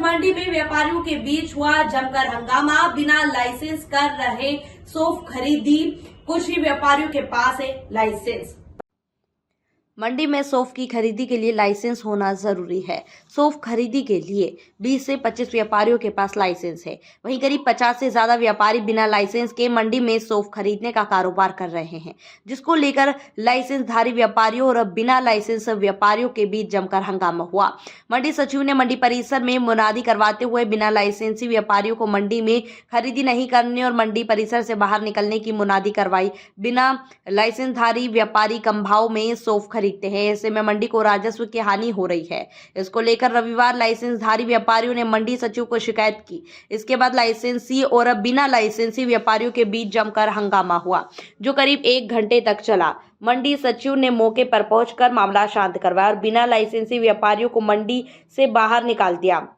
मंडी में व्यापारियों के बीच हुआ जमकर हंगामा। बिना लाइसेंस कर रहे सौंफ खरीदी। कुछ ही व्यापारियों के पास है लाइसेंस। मंडी में सौंफ की खरीदी के लिए लाइसेंस होना जरूरी है। सौंफ खरीदी के लिए 20 से 25 व्यापारियों के पास लाइसेंस है। वहीं करीब 50 से ज्यादा व्यापारी बिना लाइसेंस के मंडी में सौंफ खरीदने का कारोबार कर रहे हैं, जिसको लेकर लाइसेंसधारी व्यापारियों और बिना लाइसेंस व्यापारियों के बीच जमकर हंगामा हुआ। मंडी सचिव ने मंडी परिसर में मुनादी करवाते हुए बिना लाइसेंसी व्यापारियों को मंडी में खरीदी नहीं करने और मंडी परिसर से बाहर निकलने की मुनादी करवाई। बिना लाइसेंसधारी व्यापारी कम भाव में सौंफ खरीदते हैं, ऐसे में मंडी को राजस्व की हानि हो रही है। इसको लेकर रविवार लाइसेंसधारी व्यापारियों ने मंडी सचिव को शिकायत की। इसके बाद लाइसेंसी और बिना लाइसेंसी व्यापारियों के बीच जमकर हंगामा हुआ, जो करीब 1 घंटे तक चला। मंडी सचिव ने मौके पर पहुंचकर मामला शांत करवाया और बिना लाइसेंसी व्यापारियों को मंडी से बाहर निकाल दिया।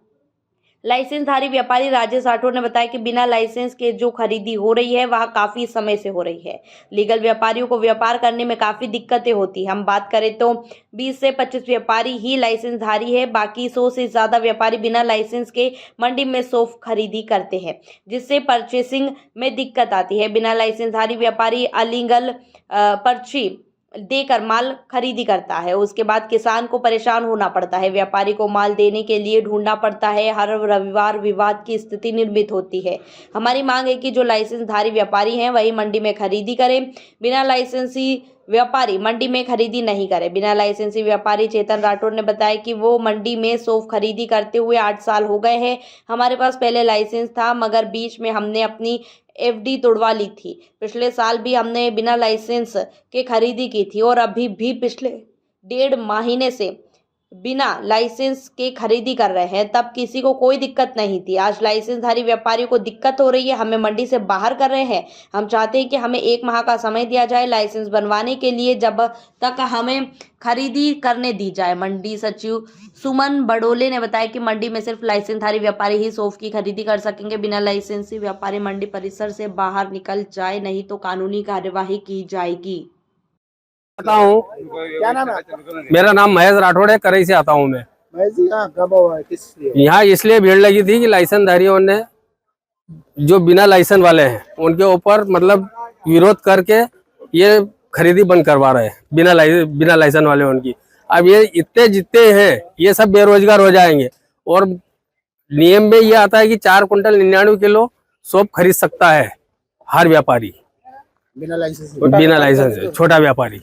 लाइसेंसधारी व्यापारी राजेश राठौड़ ने बताया कि बिना लाइसेंस के जो खरीदी हो रही है वह काफी समय से हो रही है। लीगल व्यापारियों को व्यापार करने में काफी दिक्कतें होती हैं। हम बात करें तो 20 से 25 व्यापारी ही लाइसेंसधारी है, बाकी 100 से ज्यादा व्यापारी बिना लाइसेंस के मंडी में सौंफ खरीदी करते हैं, जिससे परचेसिंग में दिक्कत आती है। बिना लाइसेंसधारी व्यापारी अलीगल पर्ची देकर माल खरीदी करता है, उसके बाद किसान को परेशान होना पड़ता है। व्यापारी को माल देने के लिए ढूंढना पड़ता है। हर रविवार विवाद की स्थिति निर्मित होती है। हमारी मांग है कि जो लाइसेंसधारी व्यापारी हैं वही मंडी में खरीदी करें, बिना लाइसेंसी व्यापारी मंडी में खरीदी नहीं करे। बिना लाइसेंसी व्यापारी चेतन राठौड़ ने बताया कि वो मंडी में सौंफ खरीदी करते हुए 8 साल हो गए हैं। हमारे पास पहले लाइसेंस था, मगर बीच में हमने अपनी FD तोड़वा ली थी। पिछले साल भी हमने बिना लाइसेंस के खरीदी की थी और अभी भी पिछले 1.5 महीने से बिना लाइसेंस के खरीदी कर रहे हैं, तब किसी को कोई दिक्कत नहीं थी। आज लाइसेंसधारी व्यापारियों को दिक्कत हो रही है, हमें मंडी से बाहर कर रहे हैं। हम चाहते हैं कि हमें 1 माह का समय दिया जाए लाइसेंस बनवाने के लिए, जब तक हमें खरीदी करने दी जाए। मंडी सचिव सुमन बडोले ने बताया कि मंडी में सिर्फ लाइसेंसधारी व्यापारी ही सौंफ की खरीदी कर सकेंगे। बिना लाइसेंसी व्यापारी मंडी परिसर से बाहर निकल जाए, नहीं तो कानूनी कार्यवाही की जाएगी। आता हूँ। क्या नाम है आपका? मेरा नाम महेश राठौड़ है, करई से आता हूँ मैं। महेश जी, कब हुआ है, किस लिए? यहाँ इसलिए भीड़ लगी थी कि लाइसेंसधारियों ने जो बिना लाइसेंस वाले हैं उनके ऊपर मतलब विरोध करके ये खरीदी बंद करवा रहे हैं, बिना लाइसेंस वाले उनकी। अब ये इतने जितने हैं ये सब बेरोजगार हो जाएंगे। और नियम में ये आता है कि 4 कुंटल 99 किलो सौंफ खरीद सकता है हर व्यापारी, बिना लाइसेंस छोटा व्यापारी।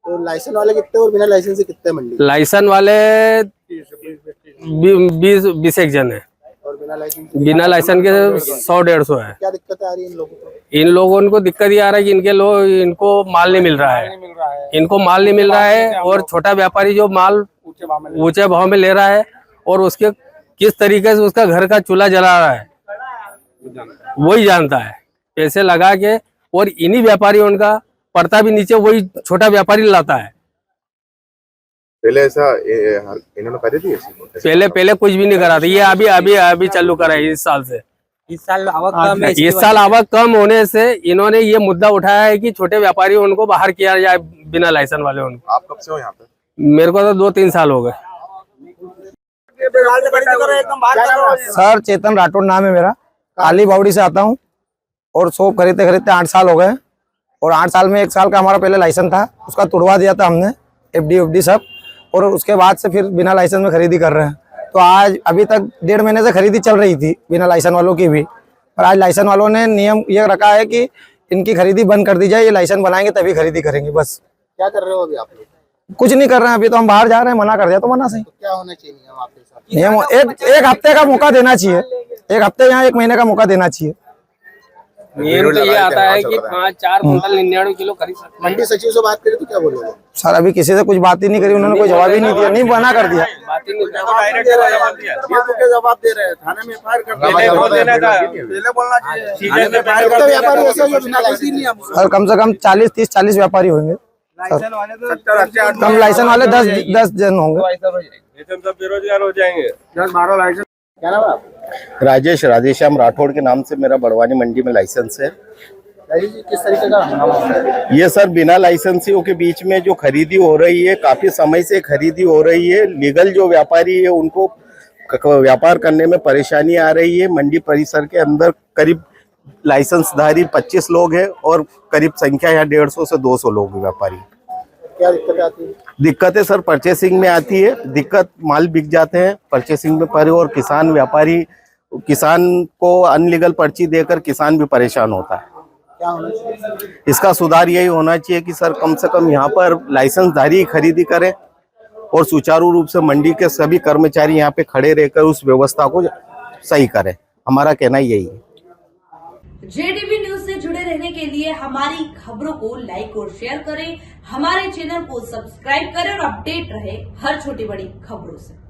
तो लाइसेंस वाले कितने और बिना लाइसेंस से कितने मंडी? लाइसेंस वाले 20 एक जन है और बिना लाइसेंस के 100-150 है। क्या दिक्कत आ रही है इन लोगों को? इन लोगों को दिक्कत ये आ रहा है कि इनको माल नहीं मिल रहा है, इनको माल नहीं मिल रहा है। और छोटा व्यापारी जो माल ऊंचे भाव में ले रहा है और उसके किस तरीके से उसका घर का चूल्हा जला रहा है वही जानता है, पैसे लगा के। और इन्हीं व्यापारी उनका पड़ता भी नीचे वही छोटा व्यापारी लाता है। पहले ऐसा इन्होंने करे थी? पहले कुछ भी नहीं करा था, ये अभी चालू करा है इस साल से। इस साल आवक कम है। इस साल आवक कम होने से इन्होंने ये मुद्दा उठाया है कि छोटे व्यापारी उनको बाहर किया जाए, बिना लाइसेंस वाले उनको। आप कब से हो यहाँ पे? मेरे को तो 2-3 साल हो गए। सर चेतन राठौड़ नाम है मेरा, काली बावड़ी से आता हूँ और सौंफ खरीदते खरीदते 8 साल हो गए। और 8 साल में 1 साल का हमारा पहले लाइसेंस था, उसका तुड़वा दिया था हमने, FD सब। और उसके बाद से फिर बिना लाइसेंस में खरीदी कर रहे हैं। तो आज अभी तक 1.5 महीने से खरीदी चल रही थी बिना लाइसेंस वालों की भी। पर आज लाइसेंस वालों ने नियम ये रखा है कि इनकी खरीदी बंद कर दी जाए, ये लाइसेंस बनाएंगे तभी खरीदी करेंगे। बस क्या कर रहे हो अभी आप लोग? कुछ नहीं कर रहे हैं, अभी तो हम बाहर जा रहे हैं। मना कर दिया तो मना सही। तो क्या होना चाहिए नियम आपके साथ? नियम एक हफ्ते का मौका देना चाहिए, 1 हफ्ते यहाँ 1 महीने का मौका देना चाहिए। नियम तो ये आता है कि 4 कुंटल 99 किलो खरीद सकते हैं। मंडी सचिव से बात करें तो क्या बोलोगे? सर अभी किसी से कुछ बात ही नहीं करी, उन्होंने कोई जवाब ही नहीं दिया, नहीं मना कर दिया। बात ही नहीं जवाब दे रहे हैं, थाने में FIR कर पहले बोलना चाहिए। सर कम से कम 40 व्यापारी होंगे सर। कम लाइसेंस वाले 10 जन होंगे। बेरोजगार हो जाएंगे। 10-12 लाइसेंस। क्या नाम है? राजेश राधेश्याम राठौड़ के नाम से मेरा बड़वानी मंडी में लाइसेंस है। किस तरीके का हंगामा हो रहा है? ये सर बिना लाइसेंसियों के बीच में जो खरीदी हो रही है, काफी समय से खरीदी हो रही है। लीगल जो व्यापारी है उनको व्यापार करने में परेशानी आ रही है। मंडी परिसर के अंदर करीब लाइसेंसधारी 25 लोग हैं और करीब संख्या यहाँ 150 से 200 लोग हैं व्यापारी। क्या दिक्कतें आती है? दिक्कतें सर परचेसिंग में आती है, दिक्कत माल बिक जाते हैं परचेसिंग में पर, और किसान को अनलीगल पर्ची देकर किसान भी परेशान होता है। क्या होना चाहिए? इसका सुधार यही होना चाहिए कि सर कम से कम यहाँ पर लाइसेंसधारी खरीदी करें और सुचारू रूप से मंडी के सभी कर्मचारी यहाँ पे खड़े रहकर उस व्यवस्था को सही करें। हमारा कहना यही है। JDB न्यूज से जुड़े रहने के लिए हमारी खबरों को लाइक और शेयर करें, हमारे चैनल को सब्सक्राइब करें और अपडेट रहे हर छोटी बड़ी खबरों से।